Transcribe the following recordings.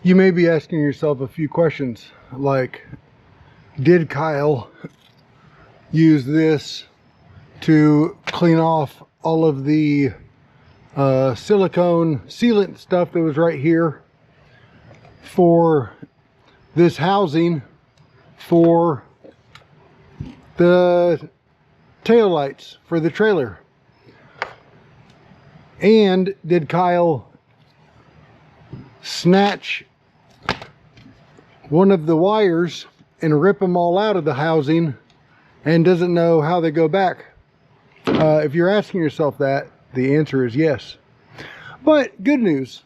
You may be asking yourself a few questions like, did Kyle use this to clean off all of the silicone sealant stuff that was right here for this housing for the tail lights for the trailer? And did Kyle snatch one of the wires and rip them all out of the housing and doesn't know how they go back? If you're asking yourself that, the answer is yes. But good news,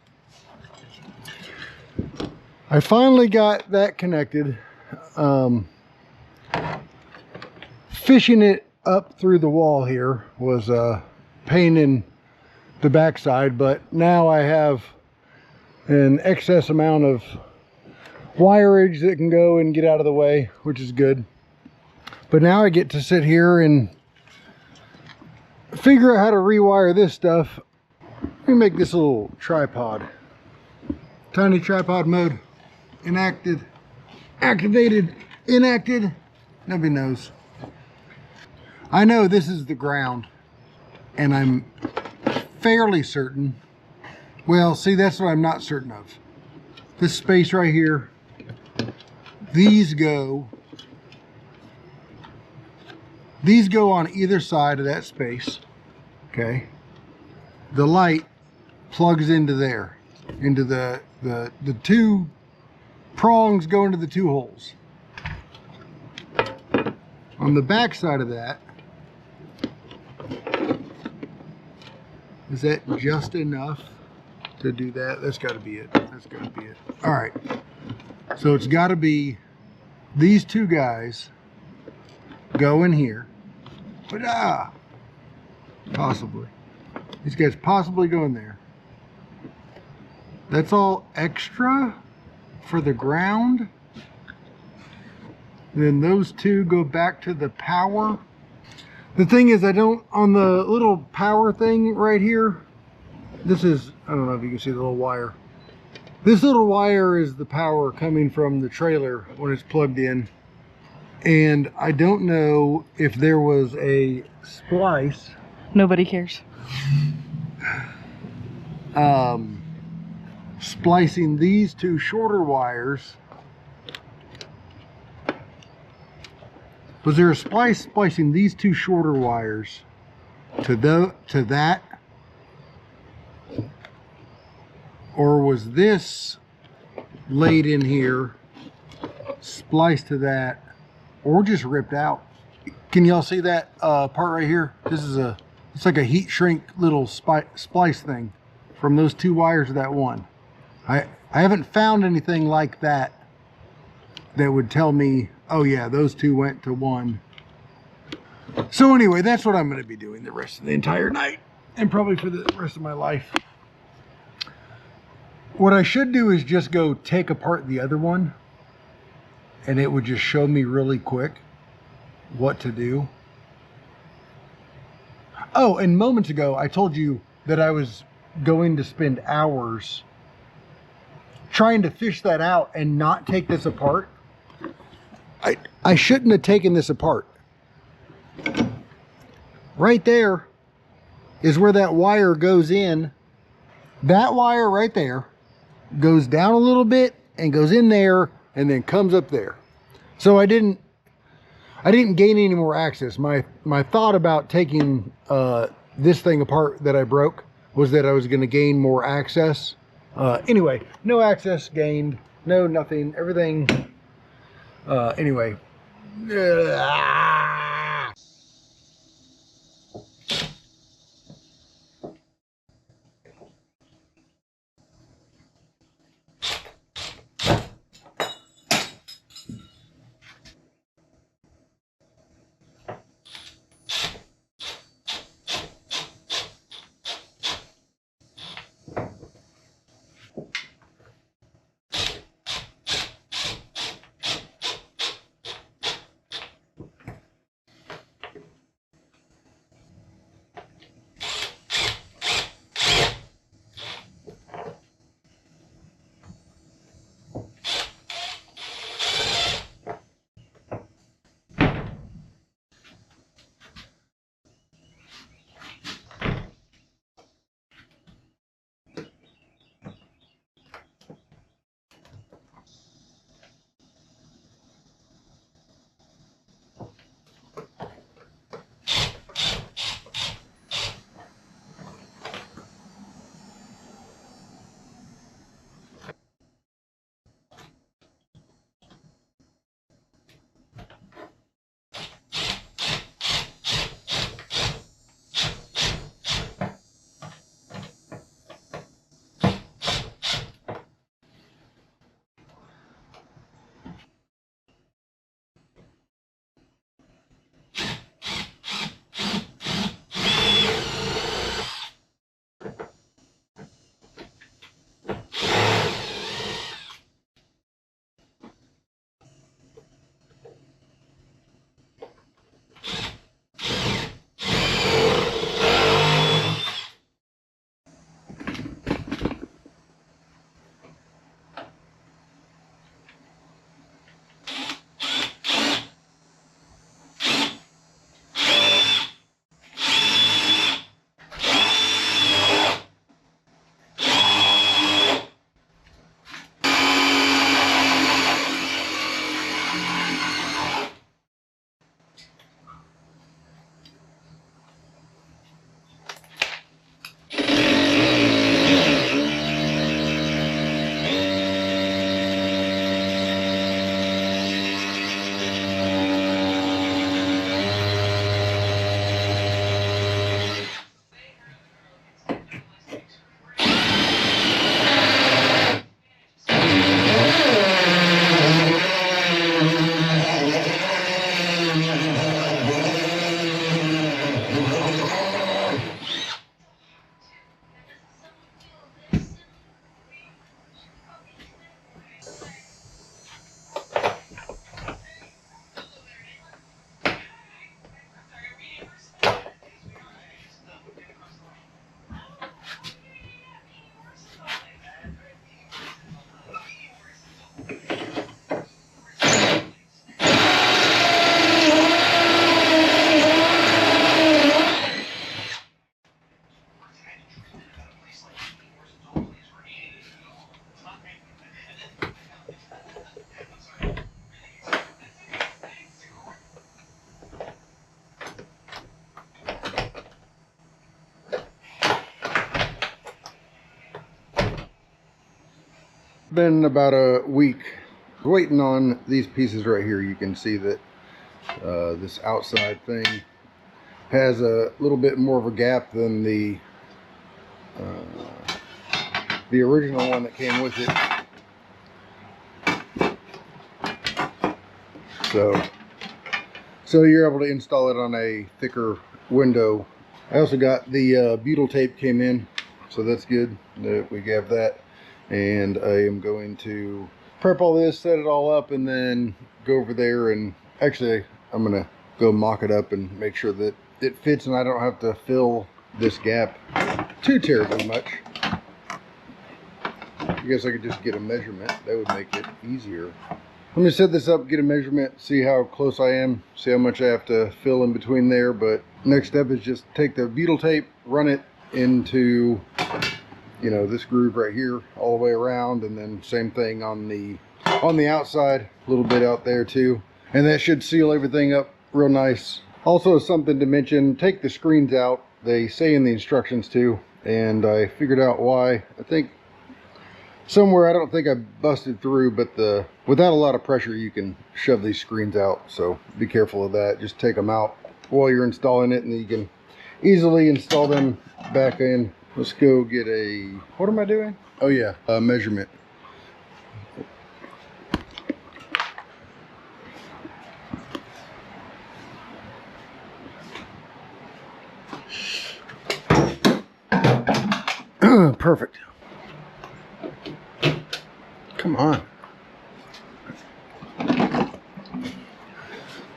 I finally got that connected. Fishing it up through the wall here was a pain in the backside, but now I have an excess amount of wireage that can go and get out of the way, which is good. But now I get to sit here and figure out how to rewire this stuff. Let me make this a little tripod. Tiny tripod mode. Enacted. Activated. Enacted. Nobody knows. I know this is the ground, and I'm fairly certain. Well, see, that's what I'm not certain of. This space right here, these go on either side of that space, okay? The light plugs into there, into the two prongs go into the two holes. On the back side of that, is that just enough to do that? That's got to be it. That's got to be it. All right. So it's got to be these two guys go in here. But possibly. These guys possibly go in there. That's all extra for the ground. And then those two go back to the power. The thing is, I don't, on the little power thing right here, this is, I don't know if you can see the little wire. This little wire is the power coming from the trailer when it's plugged in. And I don't know if there was a splice. Nobody cares. Splicing these two shorter wires. Was there a splice splicing these two shorter wires to that? Or was this laid in here, spliced to that, or just ripped out? Can y'all see that part right here? This is it's like a heat shrink little splice thing from those two wires to that one. I haven't found anything like that that would tell me, oh yeah, those two went to one. So anyway, that's what I'm going to be doing the rest of the entire night, and probably for the rest of my life. What I should do is just go take apart the other one, and it would just show me really quick what to do. Oh, and moments ago, I told you that I was going to spend hours trying to fish that out and not take this apart. I shouldn't have taken this apart. Right there is where that wire goes in. That wire right there goes down a little bit and goes in there and then comes up there. So I didn't gain any more access. My thought about taking this thing apart that I broke was that I was going to gain more access. Anyway, no access gained, no nothing, everything. Anyway. Been about a week waiting on these pieces right here. You can see that this outside thing has a little bit more of a gap than the original one that came with it. So you're able to install it on a thicker window. I also got the butyl tape came in, so that's good that we have that. And I am going to prep all this, set it all up, and then go over there and actually I'm gonna go mock it up and make sure that it fits and I don't have to fill this gap too terribly much. I guess I could just get a measurement. That would make it easier. Let me set this up, get a measurement, see how close I am, see how much I have to fill in between there. But next step is just take the butyl tape, run it into, you know, this groove right here all the way around, and then same thing on the outside, a little bit out there too. And that should seal everything up real nice. Also, something to mention, take the screens out. They say in the instructions too, and I figured out why. I think somewhere, I don't think I busted through, but without a lot of pressure you can shove these screens out, so be careful of that. Just take them out while you're installing it and you can easily install them back in. Let's go get a, what am I doing? Oh yeah, a measurement. Perfect. Come on.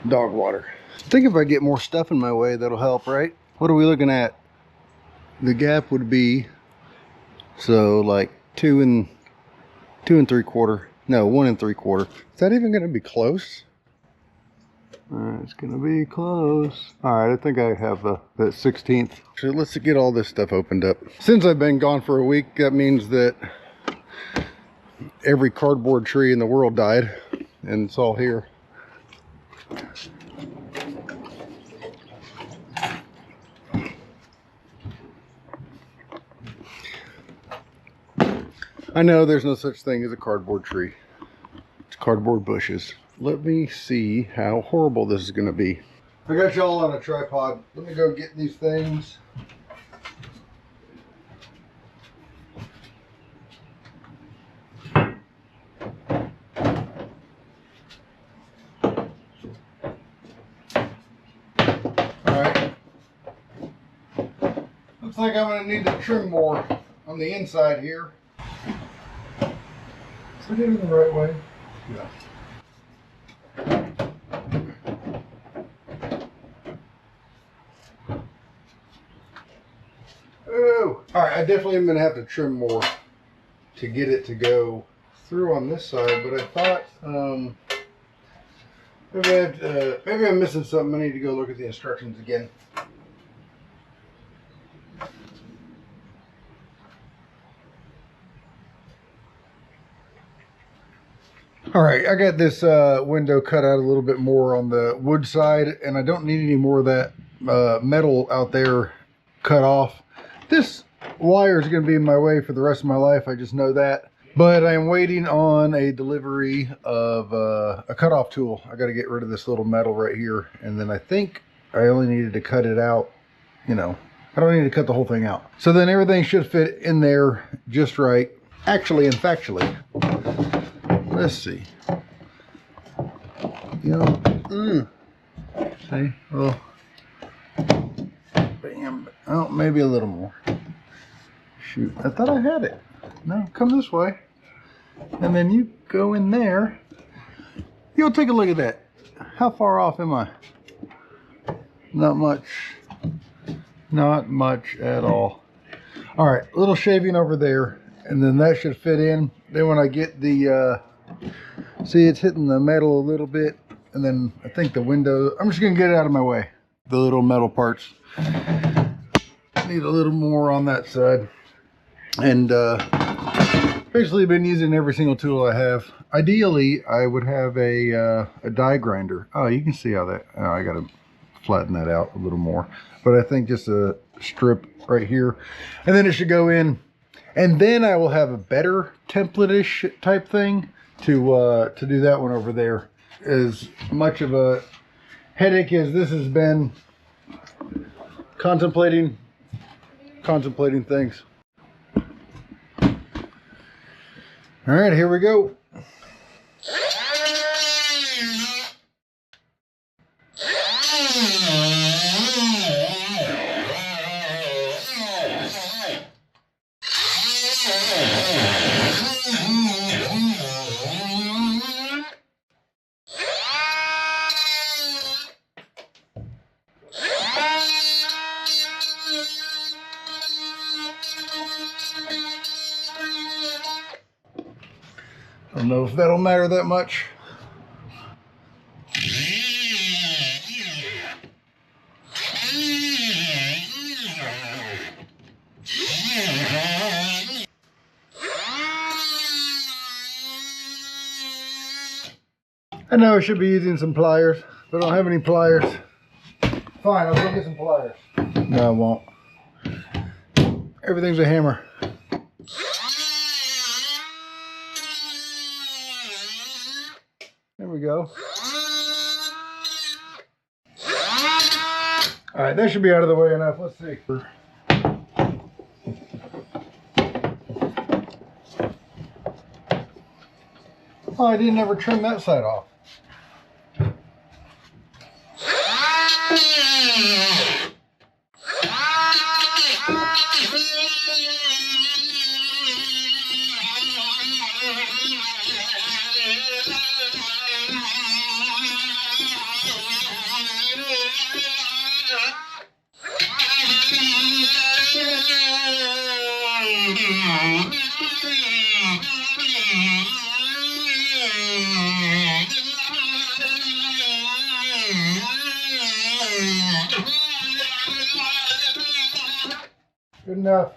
Dog water. I think if I get more stuff in my way, that'll help, right? What are we looking at? The gap would be, so like 2 and 3/4. No, 1 3/4. Is that even going to be close? It's going to be close. All right, I think I have that 16th. So let's get all this stuff opened up. Since I've been gone for a week, that means that every cardboard tree in the world died, and it's all here. I know there's no such thing as a cardboard tree. It's cardboard bushes. Let me see how horrible this is going to be. I got y'all on a tripod. Let me go get these things. Alright. Looks like I'm going to need to trim more on the inside here. Is it in the right way? Yeah. Oh, all right. I definitely am going to have to trim more to get it to go through on this side. But I thought maybe I'm missing something. I need to go look at the instructions again. All right, I got this window cut out a little bit more on the wood side, and I don't need any more of that metal out there cut off. This wire is going to be in my way for the rest of my life, I just know that. But I am waiting on a delivery of a cutoff tool. I got to get rid of this little metal right here, and then I think I only needed to cut it out, you know. I don't need to cut the whole thing out. So then everything should fit in there just right, actually and factually. Let's see. You know, see, well, bam. Oh, maybe a little more. Shoot, I thought I had it. No, come this way, and then you go in there. You'll take a look at that. How far off am I? Not much. Not much at all. All right, a little shaving over there, and then that should fit in. Then when I get the see, it's hitting the metal a little bit, and then I think the window, I'm just gonna get it out of my way. The little metal parts need a little more on that side. And basically been using every single tool I have. Ideally, I would have a die grinder. Oh, you can see how that, oh, I gotta flatten that out a little more. But I think just a strip right here, and then it should go in. And then I will have a better template-ish type thing to do that one over there. As much of a headache as this has been contemplating things. All right, here we go. I don't know if that'll matter that much. I know I should be using some pliers, but I don't have any pliers. Fine, I'll go get some pliers. No, I won't. Everything's a hammer. There we go. All right, that should be out of the way enough. Let's see. Oh, I didn't ever trim that side off. Good enough.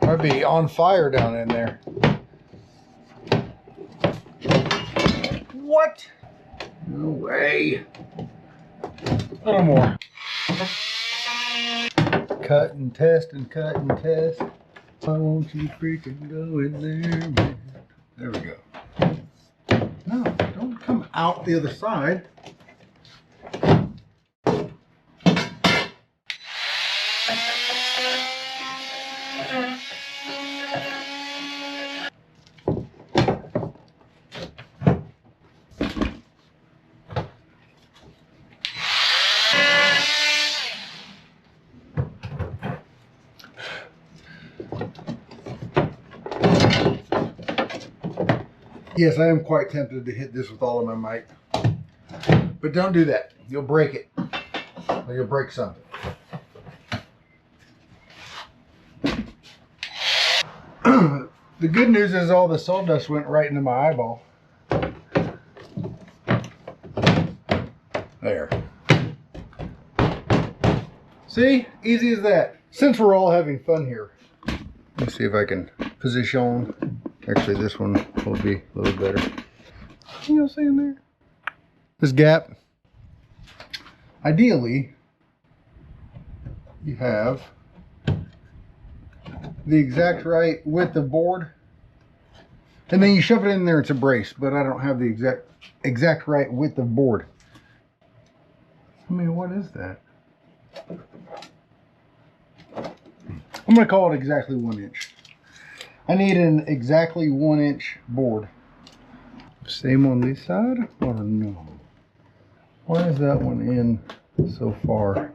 Might be on fire down in there. What? No way. A little more. Cut and test and cut and test. Why won't you freaking go in there, man? There we go. No, don't come out the other side. Yes, I am quite tempted to hit this with all of my might. But don't do that. You'll break it. Or you'll break something. The good news is all the sawdust went right into my eyeball. There. See? Easy as that. Since we're all having fun here, let me see if I can position. Actually, this one will be a little better. You know what I'm saying there? This gap. Ideally, you have the exact right width of board. And then you shove it in there, it's a brace, but I don't have the exact right width of board. I mean, what is that? I'm going to call it exactly 1 inch. I need an exactly 1 inch board. Same on this side? Or no? Why is that one in so far?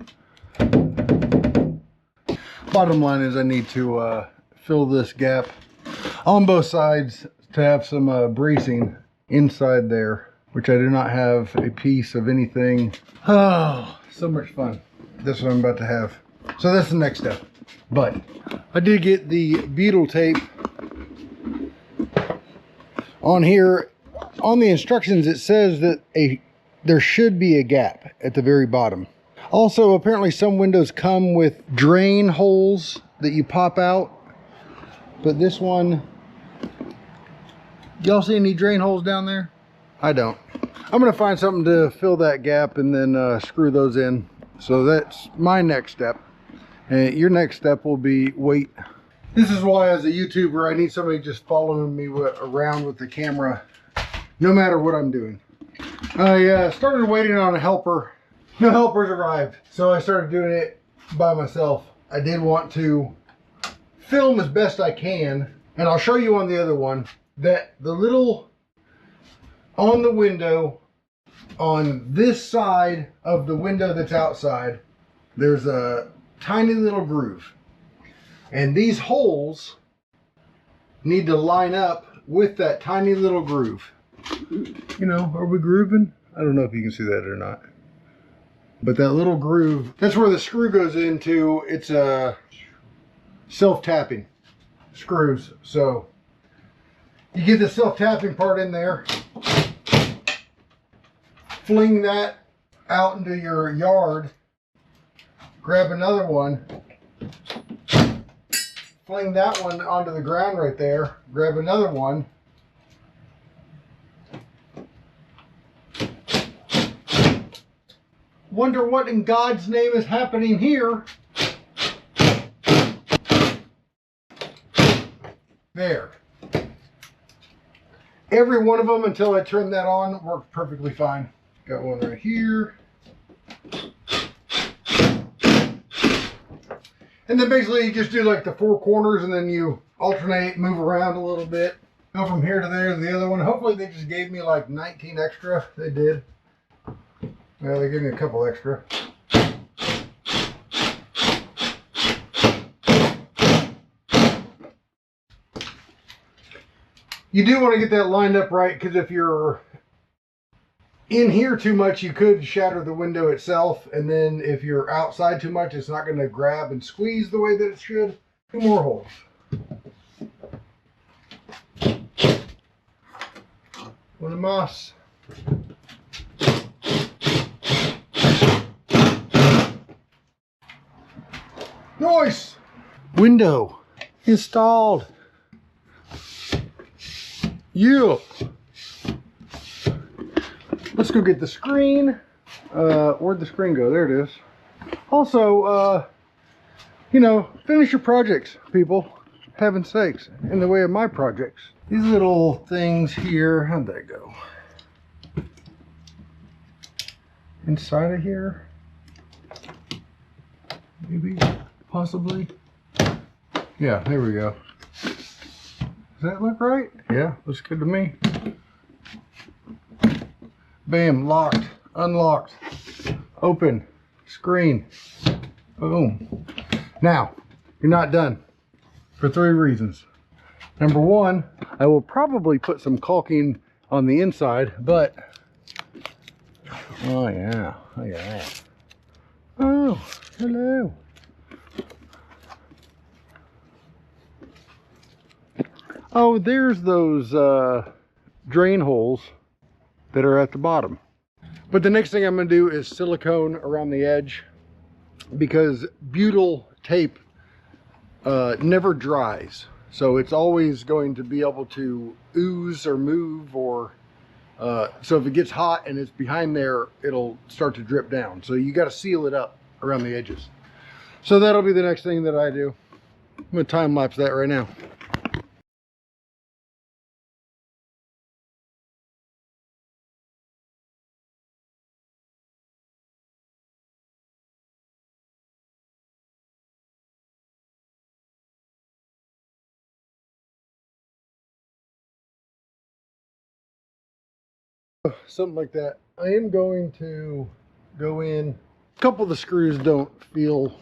Bottom line is I need to fill this gap on both sides to have some bracing inside there, which I do not have a piece of anything. Oh, so much fun. This is what I'm about to have. So that's the next step. But I did get the beetle tape on here. On the instructions it says that there should be a gap at the very bottom. Also, apparently some windows come with drain holes that you pop out, but this one, y'all see any drain holes down there? I don't. I'm gonna find something to fill that gap and then screw those in. So that's my next step, And your next step will be wait. This is why, as a YouTuber, I need somebody just following me around with the camera, no matter what I'm doing. I started waiting on a helper. No helpers arrived, so I started doing it by myself. I did want to film as best I can, and I'll show you on the other one that the little on the window on this side of the window that's outside, there's a tiny little groove, and these holes need to line up with that tiny little groove. You know, are we grooving? I don't know if you can see that or not, but that little groove, that's where the screw goes into. It's a self-tapping screws, so you get the self-tapping part in there, fling that out into your yard, grab another one, fling that one onto the ground right there, grab another one, wonder what in God's name is happening here. There. Every one of them, until I turn that on, worked perfectly fine. Got one right here. And then basically you just do like the four corners, and then you alternate, move around a little bit. Go from here to there to the other one. Hopefully they just gave me like 19 extra. They did. Yeah, they gave me a couple extra. You do want to get that lined up right, because if you're in here too much, you could shatter the window itself. And then if you're outside too much, it's not going to grab and squeeze the way that it should. Two more holes. One más. Nice! Window installed. Yeah. Let's go get the screen. Where'd the screen go? There it is. Also, you know, finish your projects, people. Heaven's sakes, in the way of my projects. These little things here, how'd that go? Inside of here? Maybe, possibly. Yeah, there we go. Does that look right? Yeah, looks good to me. Bam, locked, unlocked, open, screen, boom. Now, you're not done for 3 reasons. Number 1, I will probably put some caulking on the inside, but, oh yeah, look at that. Oh, hello. Oh, there's those drain holes that are at the bottom. But the next thing I'm going to do is silicone around the edge, because butyl tape never dries. So it's always going to be able to ooze or move, or so if it gets hot and it's behind there, it'll start to drip down. So you got to seal it up around the edges. So that'll be the next thing that I do. I'm going to time lapse that right now. Something like that. I am going to go in. A couple of the screws don't feel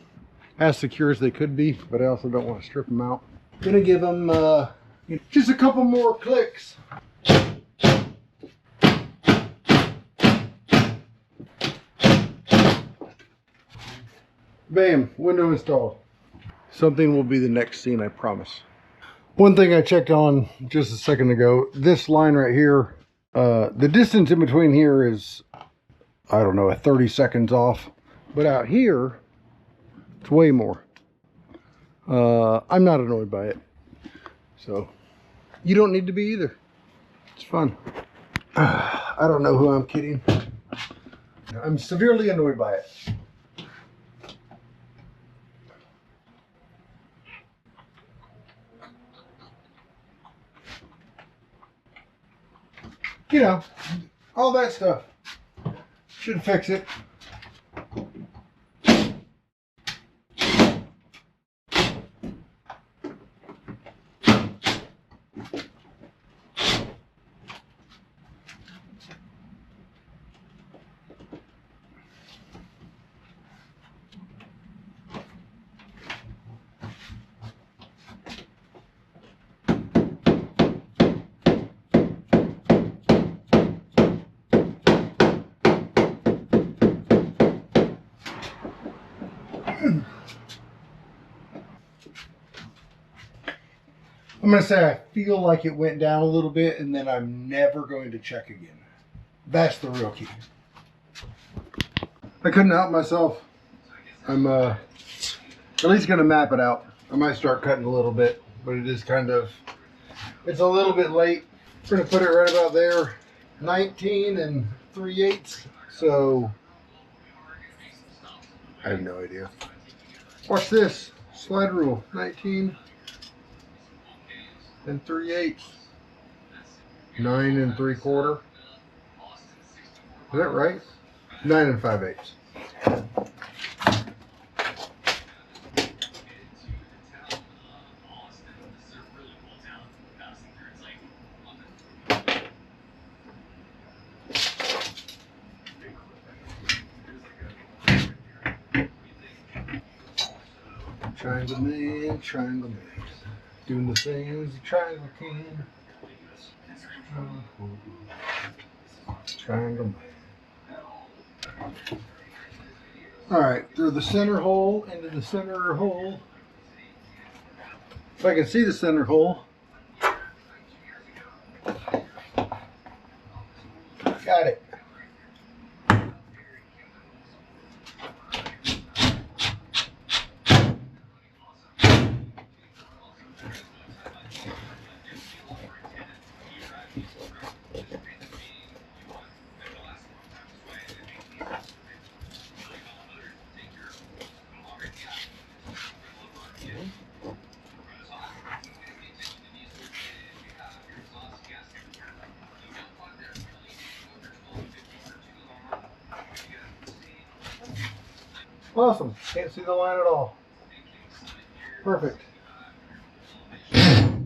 as secure as they could be, but I also don't want to strip them out. Gonna give them just a couple more clicks. Bam, window installed. Something will be the next scene, I promise. One thing I checked on just a second ago, this line right here, the distance in between here is, I don't know, 30 seconds off. But out here, it's way more. I'm not annoyed by it. So, you don't need to be either. It's fun. I don't know who I'm kidding. I'm severely annoyed by it. You know, all that stuff. Should fix it. I'm going to say I feel like it went down a little bit, and then I'm never going to check again. That's the real key. I couldn't help myself. I'm at least going to map it out. I might start cutting a little bit, but it is kind of, it's a little bit late. We're going to put it right about there. 19 and 3/8. So, I have no idea. Watch this. Slide rule. 19 and 3/8. 9 and 3/4. Is that right? 9 and 5/8. Triangle man, triangle man. Doing the things the triangle can. Triangle man. Alright, through the center hole into the center hole. If I can see the center hole. Got it. Awesome. Can't see the line at all. Perfect. I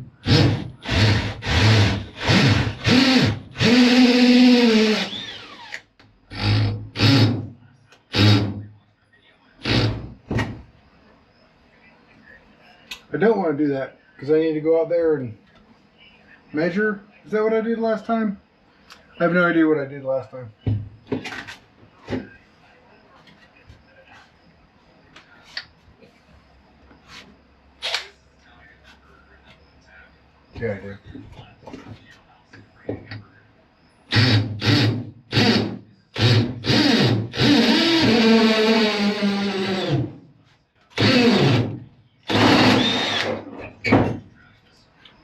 don't want to do that because I need to go out there and measure. Is that what I did last time? I have no idea what I did last time. Yeah, I do.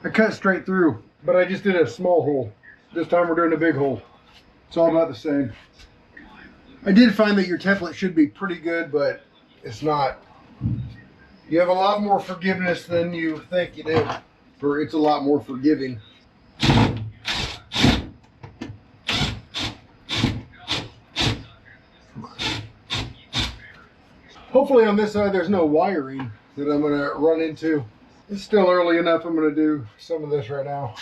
I cut straight through, but I just did a small hole. This time we're doing a big hole. It's all about the same. I did find that your template should be pretty good, but it's not. You have a lot more forgiveness than you think you do. Or it's a lot more forgiving. Hopefully on this side there's no wiring that I'm going to run into. It's still early enough. I'm going to do some of this right now.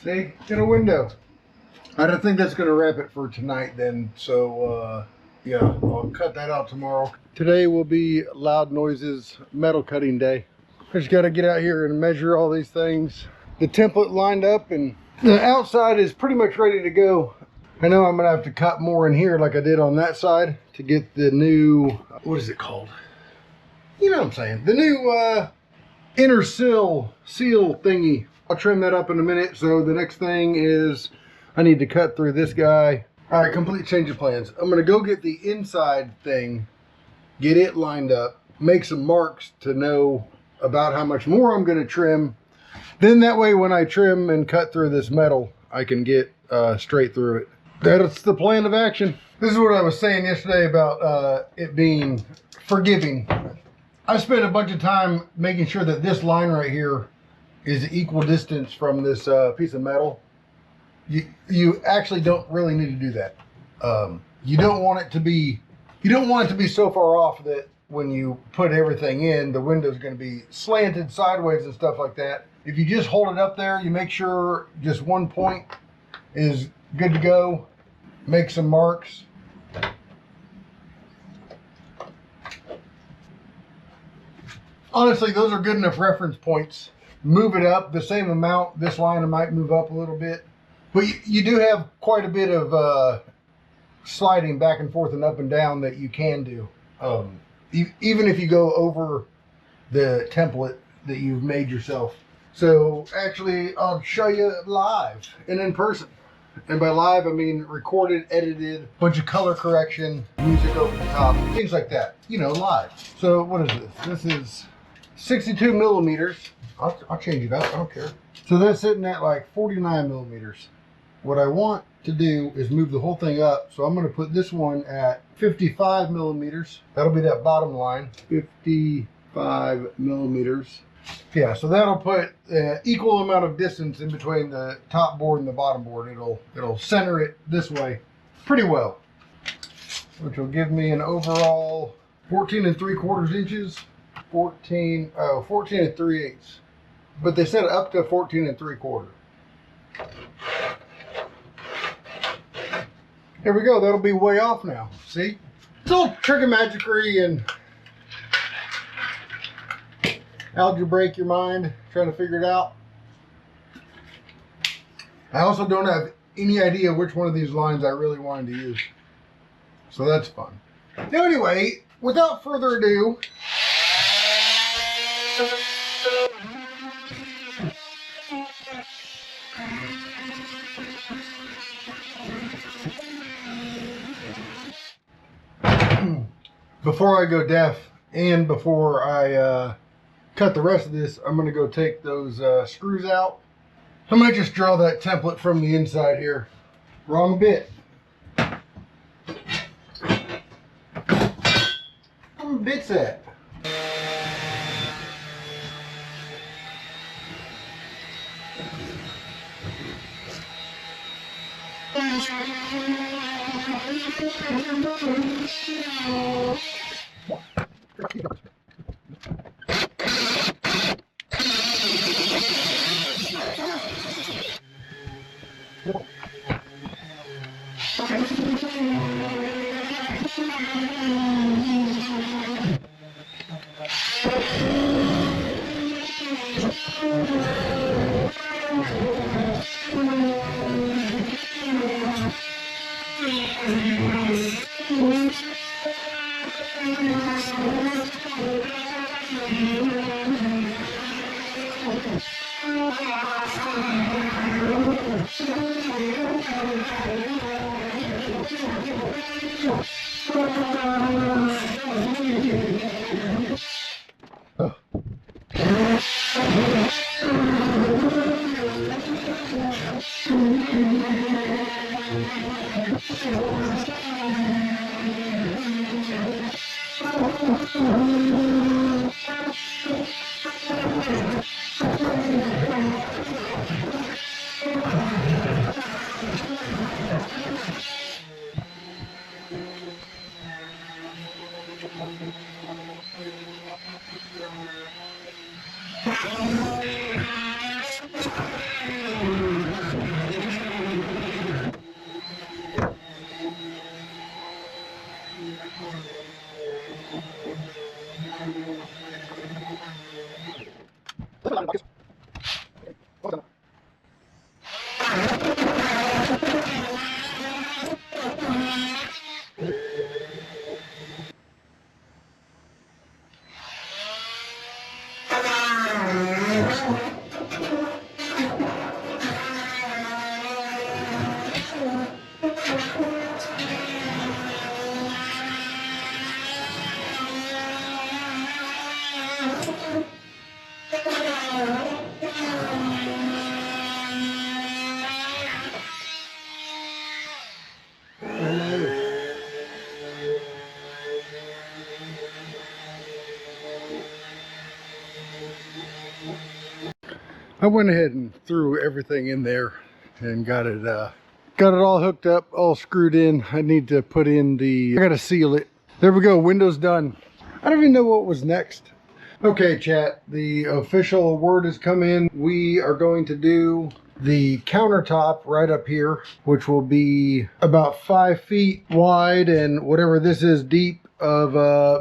See, in a window. I don't think that's going to wrap it for tonight then. So, yeah, I'll cut that out tomorrow. Today will be Loud Noises metal cutting day. I just got to get out here and measure all these things. The template lined up and the outside is pretty much ready to go. I know I'm going to have to cut more in here like I did on that side to get the new, what is it called? You know what I'm saying. The new inner seal thingy. I'll trim that up in a minute. So the next thing is I need to cut through this guy. All right, complete change of plans. I'm going to go get the inside thing, get it lined up, make some marks to know about how much more I'm going to trim. Then that way when I trim and cut through this metal, I can get straight through it. That's the plan of action. This is what I was saying yesterday about it being forgiving. I spent a bunch of time making sure that this line right here is equal distance from this piece of metal. You actually don't really need to do that. You don't want it to be so far off that when you put everything in, the window's going to be slanted sideways and stuff like that. If you just hold it up there, you make sure just one point is good to go. Make some marks. Honestly, those are good enough reference points. Move it up the same amount. This line might move up a little bit. But you do have quite a bit of sliding back and forth and up and down that you can do. Even if you go over the template that you've made yourself. So actually, I'll show you live and in person. And by live, I mean recorded, edited, bunch of color correction, music over the top, things like that. You know, live. So what is this? This is 62 millimeters. I'll change it up, I don't care. So that's sitting at like 49 millimeters. What I want to do is move the whole thing up. So I'm going to put this one at 55 millimeters. That'll be that bottom line, 55 millimeters. Yeah, so that'll put equal amount of distance in between the top board and the bottom board. It'll center it this way pretty well, which will give me an overall 14 3/4 inches. 14 3/8. But they said up to 14 3/4. There we go. That'll be way off now. See? It's all trigonometry and algebraic your mind, trying to figure it out. I also don't have any idea which one of these lines I really wanted to use. So that's fun. Now anyway, without further ado, before I go deaf and before I cut the rest of this, I'm going to go take those screws out. I'm going to just draw that template from the inside here. Wrong bit. Where are bits at? I went ahead and threw everything in there and got it all hooked up, all screwed in. I need to put in I gotta seal it. There we go, windows done. I don't even know what was next. Okay, chat, the official word has come in. We are going to do the countertop right up here, which will be about 5 feet wide and whatever this is deep of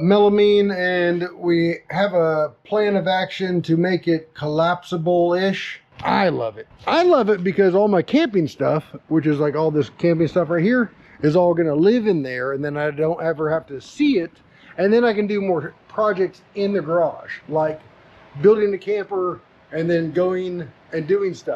melamine, and we have a plan of action to make it collapsible-ish. I love it. I love it because all my camping stuff, which is like all this camping stuff right here, is all gonna live in there, and then I don't ever have to see it, and then I can do more projects in the garage, like building a camper and then going and doing stuff.